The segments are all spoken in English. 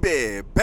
baby.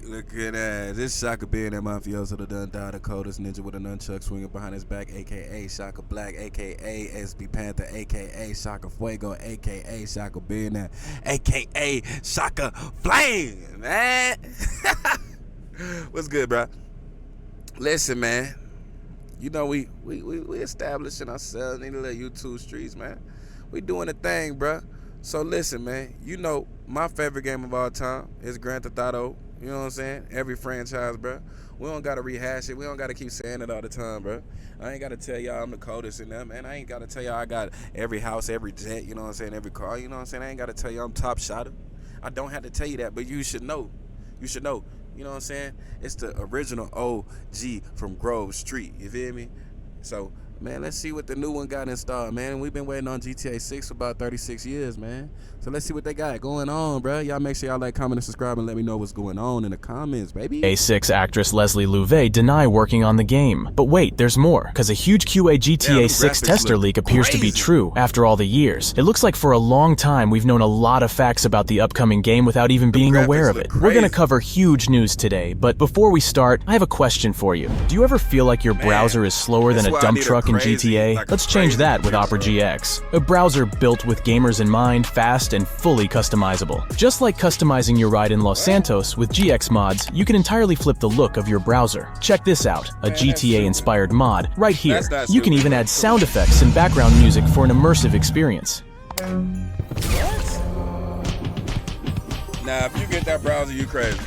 Look at that. This Shaka being that mafioso that done died, the coldest ninja with a nunchuck swinging behind his back, a.k.a. Shaka Black, a.k.a. SB Panther, a.k.a. Shaka Fuego, a.k.a. Shaka being that, a.k.a. Shaka Flame, man. What's good, bro? Listen, man. You know, we establishing ourselves in the little YouTube streets, man. We doing a thing, bro. So listen, man. You know, my favorite game of all time is Grand Theft Auto. You know what I'm saying? Every franchise, bro. We don't got to rehash it. We don't got to keep saying it all the time, bro. I ain't got to tell y'all I'm the coldest in that, man. I ain't got to tell y'all I got every house, every jet, you know what I'm saying, every car, you know what I'm saying? I ain't got to tell y'all I'm top shotter. I don't have to tell you that, but you should know. You should know. You know what I'm saying? It's the original OG from Grove Street. You feel me? So, man, let's see what the new one got installed, man. We've been waiting on GTA 6 for about 36 years, man. So let's see what they got going on, bro. Y'all make sure y'all like, comment, and subscribe, and let me know what's going on in the comments, baby. A6 actress Leslie Louvet deny working on the game. But wait, there's more, because a huge QA GTA 6 tester leak appears to be true after all the years. It looks like for a long time we've known a lot of facts about the upcoming game without even being aware of it. We're gonna cover huge news today, but before we start, I have a question for you. Do you ever feel like your browser is slower than a dump truck in GTA? Let's change that with Opera GX. A browser built with gamers in mind, fast and fully customizable. Just like customizing your ride in Los Santos with GX mods, you can entirely flip the look of your browser. Check this out, a GTA-inspired mod right here. You can even add sound effects and background music for an immersive experience. Nah, if you get that browser, you crazy.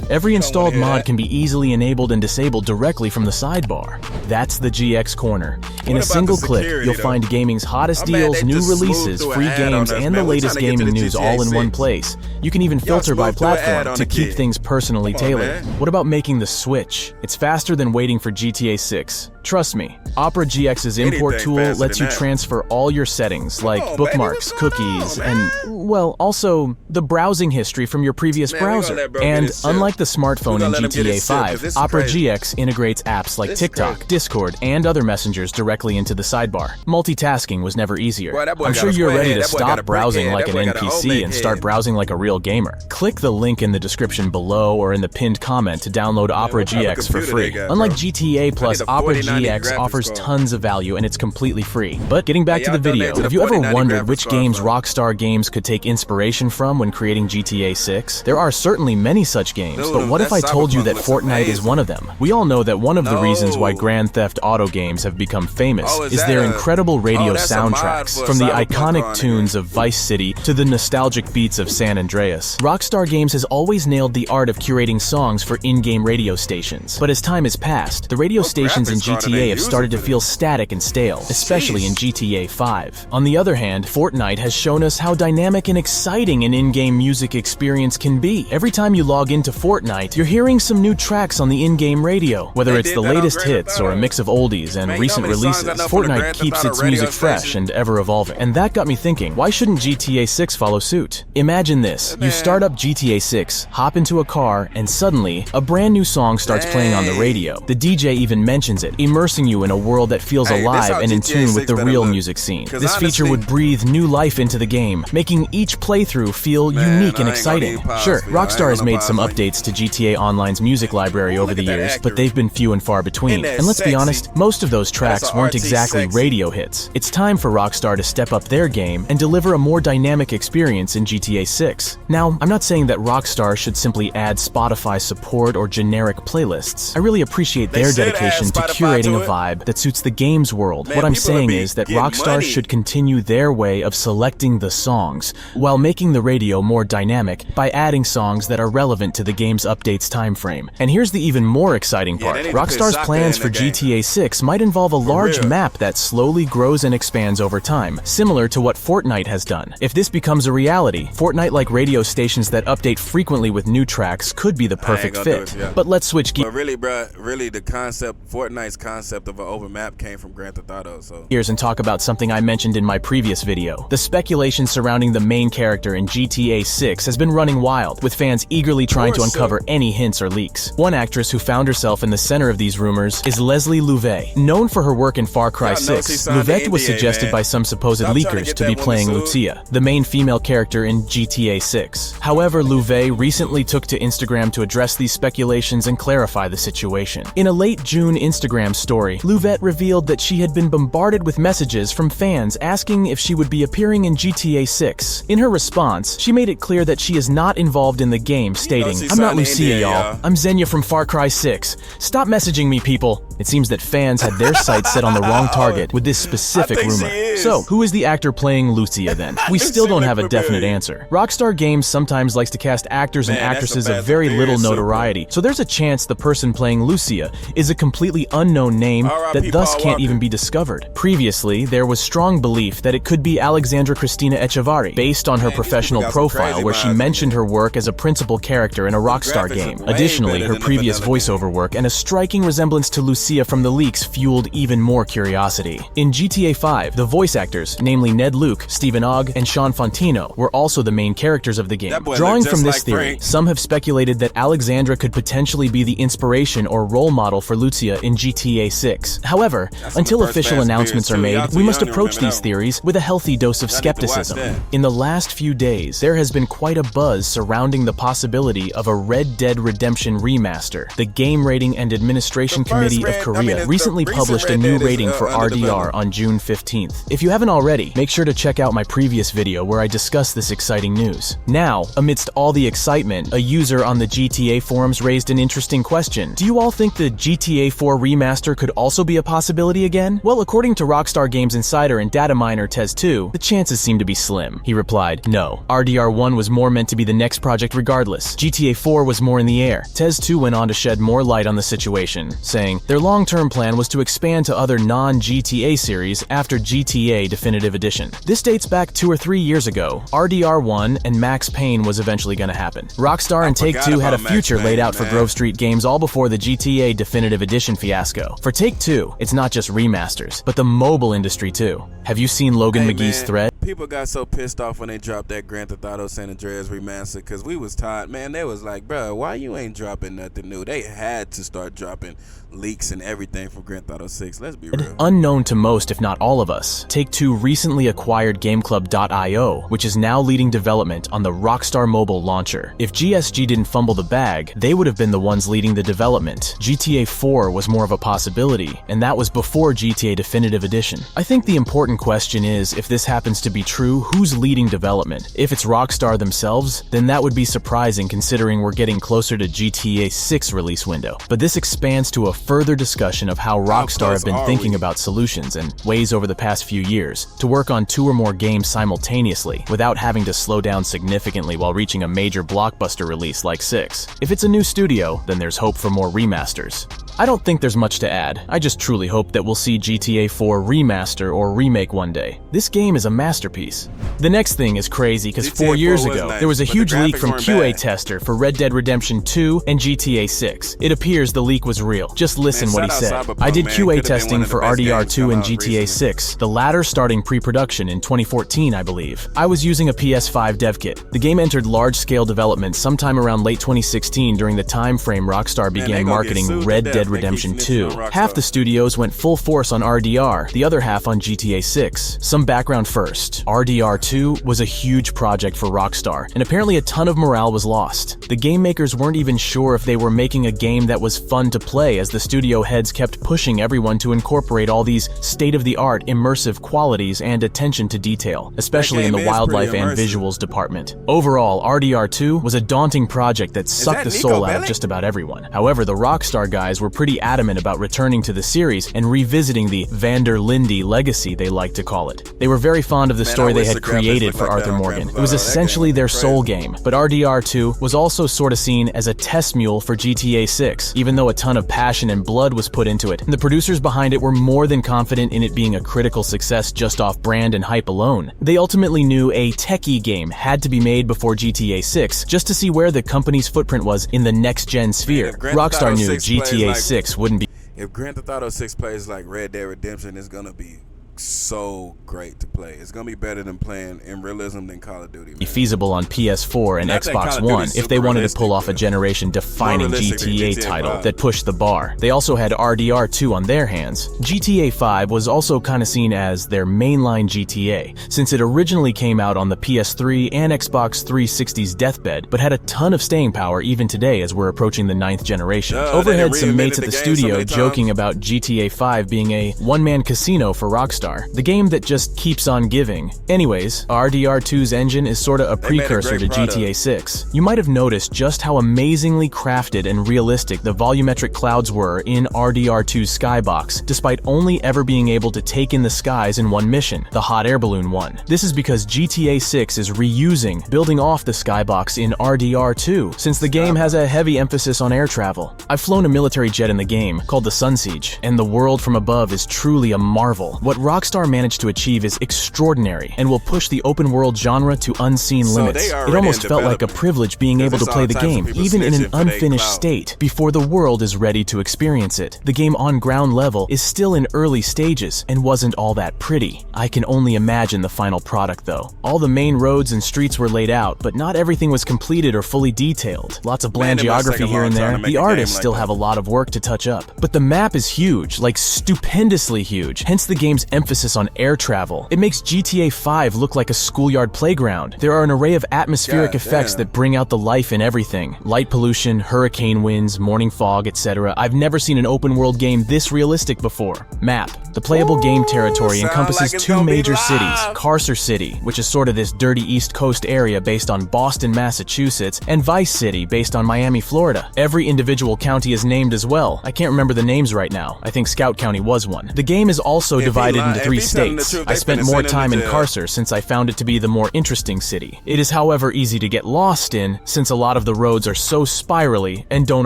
Every installed mod can be easily enabled and disabled directly from the sidebar. That's the GX Corner. In a single click, you'll find gaming's hottest deals, new releases, free games, and the latest gaming news all in one place. You can even filter by platform to keep things personally tailored. What about making the switch? It's faster than waiting for GTA 6. Trust me, Opera GX's import tool lets you transfer all your settings, like bookmarks, cookies, and, well, also the browsing history from your previous browser. And unlike the smartphone in GTA 5, Opera GX integrates apps like TikTok, Discord, and other messengers directly into the sidebar. Multitasking was never easier. I'm sure you're ready to stop browsing like an NPC and start browsing like a real gamer. Click the link in the description below or in the pinned comment to download Opera GX for free. Unlike GTA Plus, Opera GX offers tons of value and it's completely free. But getting back to the video, have you ever wondered which games Rockstar Games could take inspiration from when creating GTA 6? There are certainly many such games, but what if I told you that Fortnite is one of them? We all know that one of the reasons why Grand Theft Auto games have become famous is their incredible radio soundtracks, from the iconic tunes of Vice City to the nostalgic beats of San Andreas. Rockstar Games has always nailed the art of curating songs for in-game radio stations. But as time has passed, the radio stations in GTA have started to feel static and stale, especially in GTA 5. On the other hand, Fortnite has shown us how dynamic and exciting an in-game music experience can be. Every time you log into Fortnite, you're hearing some new tracks on the in-game radio. Whether it's the latest hits or a mix of oldies and recent releases, Fortnite keeps its music fresh and ever-evolving. And that got me thinking, why shouldn't GTA 6 follow suit? Imagine this, you start up GTA 6, hop into a car, and suddenly, a brand new song starts playing on the radio. The DJ even mentions it, immersing you in a world that feels alive and in tune with the real music scene. This feature would breathe new life into the game, making each playthrough feel unique and exciting. Sure, Rockstar has made some updates to GTA Online's music library over the years, but they've been few and far between. And let's be honest, most of those tracks weren't exactly radio hits. It's time for Rockstar to step up their game and deliver a more dynamic experience in GTA 6. Now, I'm not saying that Rockstar should simply add Spotify support or generic playlists. I really appreciate their dedication to curating a vibe that suits the game's world. What I'm saying is that Rockstar should continue their way of selecting the songs, while making the radio more dynamic by adding songs that are relevant to the game's updates timeframe. And here's the even more exciting part. Rockstar's plans for GTA 6 might involve a large map that slowly grows and expands over time, similar to what Fortnite has done. If this becomes a reality, Fortnite-like radio stations that update frequently with new tracks could be the perfect fit. But let's switch gears. But really, bruh, really the concept, Fortnite's concept of an over map came from Grand Theft Auto, so. And talk about something I mentioned in my previous video. The speculation surrounding the main character in GTA 6 has been running wild, with fans eagerly trying to uncover any hints or leaks. One actress who found herself in the center of these rumors is Leslie Louvet. Known for her work in Far Cry 6, Louvet was suggested by some supposed leakers to be playing Lucia, the main female character in GTA 6. However, Louvet recently took to Instagram to address these speculations and clarify the situation. In a late June Instagram story, Louvet revealed that she had been bombarded with messages from fans asking if she would be appearing in GTA 6. In her response, she made it clear that she is not involved in the game, stating, "I'm not Lucia, y'all. I'm Zenya from Far Cry 6. Stop messaging me, people." It seems that fans had their sights set on the wrong target with this specific rumor. So, who is the actor playing Lucia then? We still don't have a definite answer. Rockstar Games sometimes likes to cast actors and actresses of very little notoriety, so there's a chance the person playing Lucia is a completely unknown name that thus can't even be discovered. Previously, there was strong belief that it could be Alexandra Cristina Echevarri, based on her professional profile where she mentioned her work as a principal character in a Rockstar game. Additionally, her previous voiceover work and a striking resemblance to Lucia from the leaks fueled even more curiosity. In GTA 5, the voice actors, namely Ned Luke, Stephen Ogg, and Sean Fontino, were also the main characters of the game. Drawing from this theory, some have speculated that Alexandra could potentially be the inspiration or role model for Lucia in GTA 6. However, until official announcements are made, we must approach these theories with a healthy dose of skepticism. In the last few days, there has been quite a buzz surrounding the possibility of a Red Dead Redemption remaster. The Game Rating and Administration Committee of Korea recently published a new rating for RDR on June 15th. If you haven't already, make sure to check out my previous video where I discuss this exciting news. Now, amidst all the excitement, a user on the GTA forums raised an interesting question. Do you all think the GTA 4 remaster could also be a possibility again? Well, according to Rockstar Games insider and data miner Tez2, the chances seem to be slim. He replied, "No. RDR 1 was more meant to be the next project regardless. GTA 4 was more in the air." Tez2 went on to shed more light on the situation, saying, "Their long-term plan was to expand to other non-GTA series after GTA Definitive Edition. This dates back 2 or 3 years ago. RDR 1 and Max Payne was eventually going to happen. Rockstar and Take-Two had a future laid out for Grove Street Games all before the GTA Definitive Edition fiasco. For Take-Two, it's not just remasters, but the mobile industry too. Have you seen Logan McGee's thread? People got so pissed off when they dropped that Grand Theft Auto San Andreas remaster because we was tired. Man, they was like, bro, why you ain't dropping nothing new? They had to start dropping leaks and everything from Grand Theft Auto 6. Let's be real. Unknown to most, if not all of us, Take-Two recently acquired GameClub.io, which is now leading development on the Rockstar mobile launcher. If GSG didn't fumble the bag, they would have been the ones leading the development. GTA 4 was more of a possibility, and that was before GTA Definitive Edition. I think the important question is, if this happens to be true, who's leading development? If it's Rockstar themselves, then that would be surprising considering we're getting closer to GTA 6 release window. But this expands to a further discussion of how Rockstar have been thinking about solutions and ways over the past few years to work on 2 or more games simultaneously without having to slow down significantly while reaching a major blockbuster release like 6. If it's a new studio, then there's hope for more remasters. I don't think there's much to add. I just truly hope that we'll see GTA 4 remaster or remake one day. This game is a masterpiece. The next thing is crazy because 4 years ago, there was a huge leak from QA Tester for Red Dead Redemption 2 and GTA 6. It appears the leak was real. Just listen what he said. "I did QA testing for RDR 2 and GTA 6, the latter starting pre-production in 2014, I believe. I was using a PS5 dev kit. The game entered large-scale development sometime around late 2016 during the time frame Rockstar began marketing Red Dead Redemption 2. Half the studios went full force on RDR, the other half on GTA 6. Some background first. RDR 2 was a huge project for Rockstar, and apparently a ton of morale was lost. The game makers weren't even sure if they were making a game that was fun to play, as the studio heads kept pushing everyone to incorporate all these state-of-the-art immersive qualities and attention to detail, especially in the wildlife and visuals department. Overall, RDR 2 was a daunting project that sucked the soul out of just about everyone. However, the Rockstar guys were pretty adamant about returning to the series and revisiting the Vander Linde legacy, they like to call it. They were very fond of the story they had created for Arthur Morgan. It was essentially their soul game, but RDR 2 was also sort of seen as a test mule for GTA 6, even though a ton of passion and blood was put into it, and the producers behind it were more than confident in it being a critical success just off brand and hype alone. They ultimately knew a techie game had to be made before GTA 6 just to see where the company's footprint was in the next-gen sphere. Rockstar knew GTA 6 wouldn't be. If Grand Theft Auto 6 plays like Red Dead Redemption, it's gonna be so great to play. It's gonna be better than playing in realism than Call of Duty, man. Feasible on PS4 and Not that Call Xbox of Duty's One if they super wanted to pull off a realistic, generation-defining more realistic than GTA GTA title 5. that pushed the bar. They also had RDR2 on their hands. GTA 5 was also kind of seen as their mainline GTA, since it originally came out on the PS3 and Xbox 360's deathbed, but had a ton of staying power even today as we're approaching the 9th generation. Overhead some mates at the studio joking about GTA 5 being a one-man casino for Rockstar, the game that just keeps on giving. Anyways, RDR2's engine is sorta a precursor to GTA 6. You might have noticed just how amazingly crafted and realistic the volumetric clouds were in RDR2's skybox, despite only ever being able to take in the skies in one mission, the hot air balloon one. This is because GTA 6 is reusing, building off the skybox in RDR2, since the game has a heavy emphasis on air travel. I've flown a military jet in the game, called the Sun Siege, and the world from above is truly a marvel. What Rockstar managed to achieve is extraordinary and will push the open world genre to unseen limits. It almost felt like a privilege being able to play the game, even in an unfinished state, before the world is ready to experience it. The game on ground level is still in early stages and wasn't all that pretty. I can only imagine the final product though. All the main roads and streets were laid out, but not everything was completed or fully detailed. Lots of bland geography here and there. The artists still have a lot of work to touch up. But the map is huge, like stupendously huge, hence the game's emphasis on air travel. It makes GTA 5 look like a schoolyard playground. There are an array of atmospheric effects that bring out the life in everything. Light pollution, hurricane winds, morning fog, etc. I've never seen an open world game this realistic before. Map. The playable game territory encompasses two major cities, Carcer City, which is sort of this dirty East Coast area based on Boston, Massachusetts, and Vice City based on Miami, Florida. Every individual county is named as well. I can't remember the names right now. I think Scout County was one. The game is also divided into 3 states. I spent more time in Carcer since I found it to be the more interesting city. It is however easy to get lost in since a lot of the roads are so spirally and don't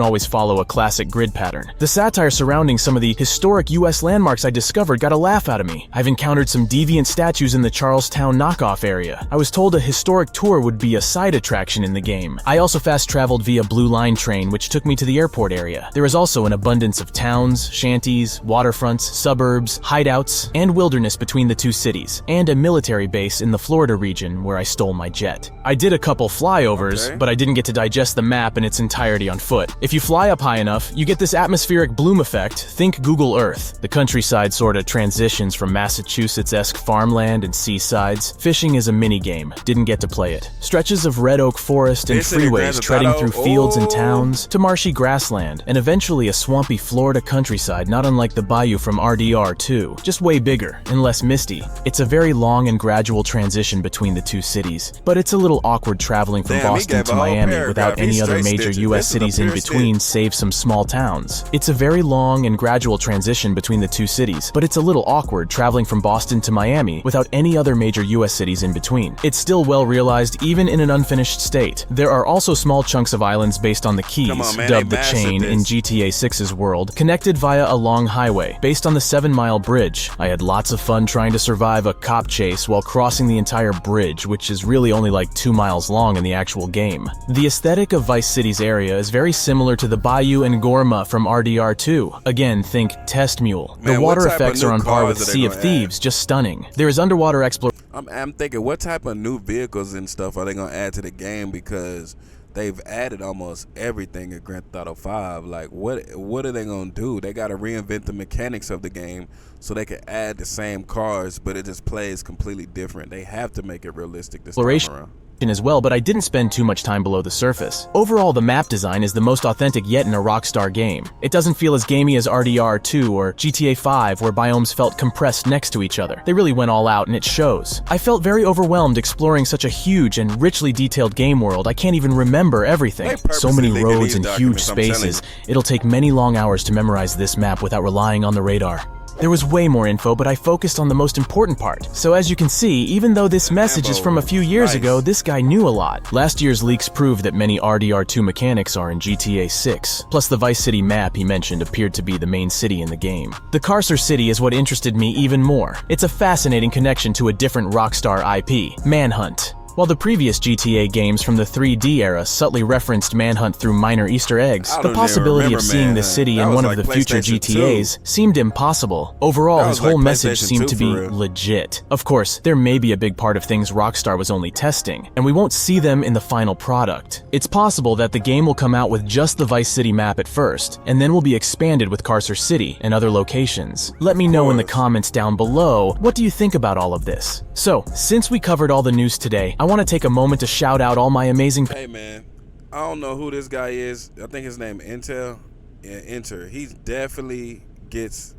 always follow a classic grid pattern. The satire surrounding some of the historic US landmarks I discovered got a laugh out of me. I've encountered some deviant statues in the Charlestown knockoff area. I was told a historic tour would be a side attraction in the game. I also fast traveled via Blue Line train which took me to the airport area. There is also an abundance of towns, shanties, waterfronts, suburbs, hideouts, and wilderness between the two cities, and a military base in the Florida region where I stole my jet. I did a couple flyovers, but I didn't get to digest the map in its entirety on foot. If you fly up high enough, you get this atmospheric bloom effect. Think Google Earth. The countryside sorta transitions from Massachusetts-esque farmland and seasides. Fishing is a minigame. Didn't get to play it. Stretches of red oak forest and freeways treading through fields and towns to marshy grassland, and eventually a swampy Florida countryside not unlike the bayou from RDR2, just way bigger and less misty. It's a very long and gradual transition between the two cities, but it's a little awkward traveling from Boston to Miami without any other major US cities in between save some small towns. It's a very long and gradual transition between the two cities, but it's a little awkward traveling from Boston to Miami without any other major US cities in between. It's still well realized even in an unfinished state. There are also small chunks of islands based on the Keys, dubbed the Chain in GTA 6's world, connected via a long highway, based on the 7-mile bridge. I had lots of fun trying to survive a cop chase while crossing the entire bridge, which is really only like 2 miles long in the actual game. The aesthetic of Vice City's area is very similar to the Bayou and Gorma from RDR2. Again, think Test Mule. The water effects are on par with Sea of Thieves, just stunning. There is underwater exploration. I'm thinking, what type of new vehicles and stuff are they gonna add to the game, because they've added almost everything in Grand Theft Auto 5. Like, what are they gonna do? They gotta reinvent the mechanics of the game so they can add the same cars, but it just plays completely different. They have to make it realistic this time around as well, but I didn't spend too much time below the surface. Overall, the map design is the most authentic yet in a Rockstar game. It doesn't feel as gamey as RDR2 or GTA 5, where biomes felt compressed next to each other. They really went all out, and it shows. I felt very overwhelmed exploring such a huge and richly detailed game world. I can't even remember everything. So many roads and huge spaces. It'll take many long hours to memorize this map without relying on the radar. There was way more info, but I focused on the most important part. So as you can see, even though this message is from a few years ago, this guy knew a lot. Last year's leaks prove that many RDR2 mechanics are in GTA 6. Plus the Vice City map he mentioned appeared to be the main city in the game. The Carcer City is what interested me even more. It's a fascinating connection to a different Rockstar IP, Manhunt. While the previous GTA games from the 3D era subtly referenced Manhunt through minor Easter eggs, the possibility of seeing the city in one of the future GTAs seemed impossible. Overall, his whole message seemed to be legit. Of course, there may be a big part of things Rockstar was only testing, and we won't see them in the final product. It's possible that the game will come out with just the Vice City map at first, and then will be expanded with Carcer City and other locations. Let me know in the comments down below, what do you think about all of this? So, since we covered all the news today, I want to take a moment to shout out all my amazing— Hey man, I don't know who this guy is. I think his name Enter. He definitely gets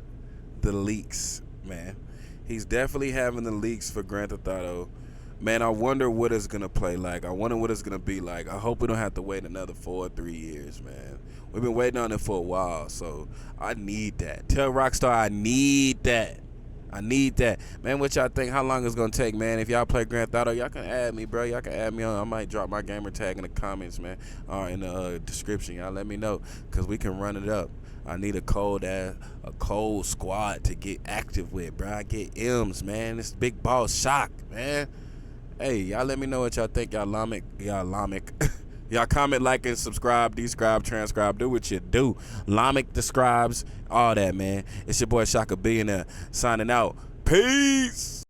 the leaks, man. He's definitely having the leaks for Grand Theft Auto. Man, I wonder what it's gonna play like. I wonder what it's gonna be like. I hope we don't have to wait another 4 or 3 years, man. We've been waiting on it for a while, so I need that. Tell Rockstar I need that. I need that. Man, what y'all think? How long it's gonna take, man? If y'all play Grand Theft Auto, y'all can add me, bro. Y'all can add me on. I might drop my gamer tag in the comments, man, or in the description. Y'all let me know, cause we can run it up. I need a cold squad to get active with, bro. I get M's, man. This big boss shock, man. Hey, y'all let me know what y'all think. Y'all y'all comment, like, and subscribe, describe, transcribe, do what you do. Lamek describes, all that, man. It's your boy Shaka Billionaire signing out. Peace.